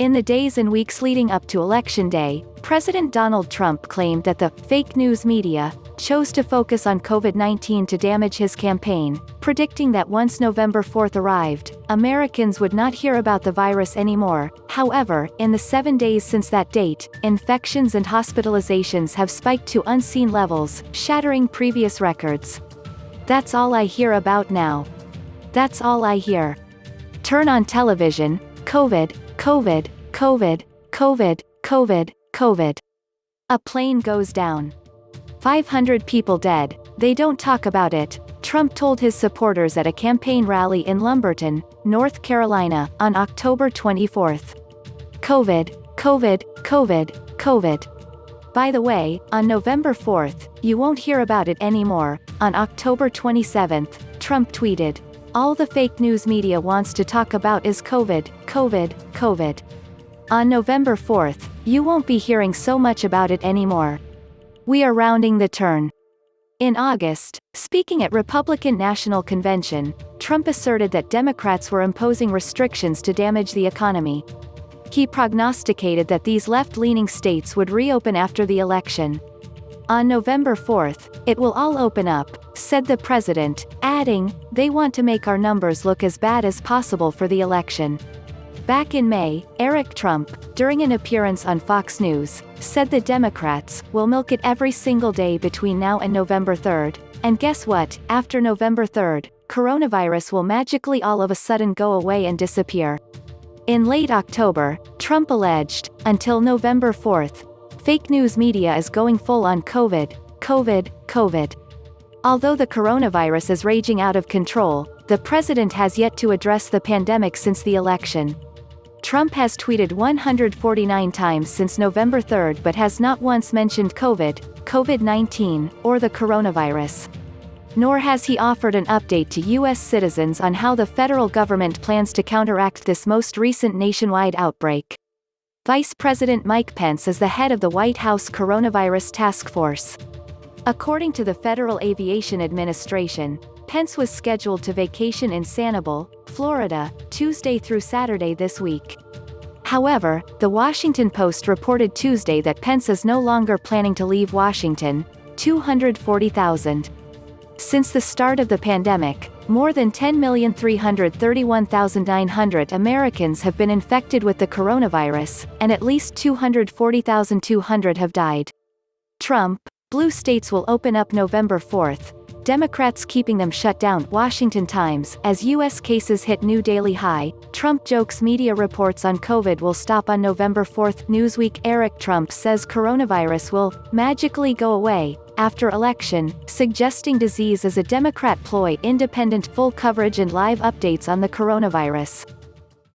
In the days and weeks leading up to Election Day, President Donald Trump claimed that the fake news media chose to focus on COVID-19 to damage his campaign, predicting that once November 4th arrived, Americans would not hear about the virus anymore. However, in the 7 days since that date, infections and hospitalizations have spiked to unseen levels, shattering previous records. That's all I hear about now. That's all I hear. Turn on television, COVID, COVID, COVID, COVID, COVID, COVID. A plane goes down. 500 people dead. They don't talk about it, Trump told his supporters at a campaign rally in Lumberton, North Carolina, on October 24. COVID, COVID, COVID, COVID. By the way, on November 4th, you won't hear about it anymore. On October 27th, Trump tweeted, "All the fake news media wants to talk about is COVID, COVID, COVID. On November 4th, you won't be hearing so much about it anymore. We are rounding the turn." In August, speaking at Republican National Convention, Trump asserted that Democrats were imposing restrictions to damage the economy. He prognosticated that these left-leaning states would reopen after the election. On November 4th, "It will all open up," said the president, adding, "They want to make our numbers look as bad as possible for the election." Back in May, Eric Trump, during an appearance on Fox News, said the Democrats will milk it every single day between now and November 3rd, and guess what, after November 3rd, coronavirus will magically all of a sudden go away and disappear. In late October, Trump alleged, until November 4th, fake news media is going full on COVID, COVID, COVID. Although the coronavirus is raging out of control, the president has yet to address the pandemic since the election. Trump has tweeted 149 times since November 3rd but has not once mentioned COVID, COVID-19, or the coronavirus. Nor has he offered an update to U.S. citizens on how the federal government plans to counteract this most recent nationwide outbreak. Vice President Mike Pence is the head of the White House Coronavirus Task Force. According to the Federal Aviation Administration, Pence was scheduled to vacation in Sanibel, Florida, Tuesday through Saturday this week. However, The Washington Post reported Tuesday that Pence is no longer planning to leave Washington. 240,000. Since the start of the pandemic, more than 10,331,900 Americans have been infected with the coronavirus, and at least 240,200 have died. Trump, "Blue states will open up November 4th. Democrats keeping them shut down." Washington Times, as U.S. cases hit new daily high, Trump jokes media reports on COVID will stop on November 4th. Newsweek, Eric Trump says coronavirus will magically go away after election, suggesting disease is a Democrat ploy. Independent full coverage and live updates on the coronavirus.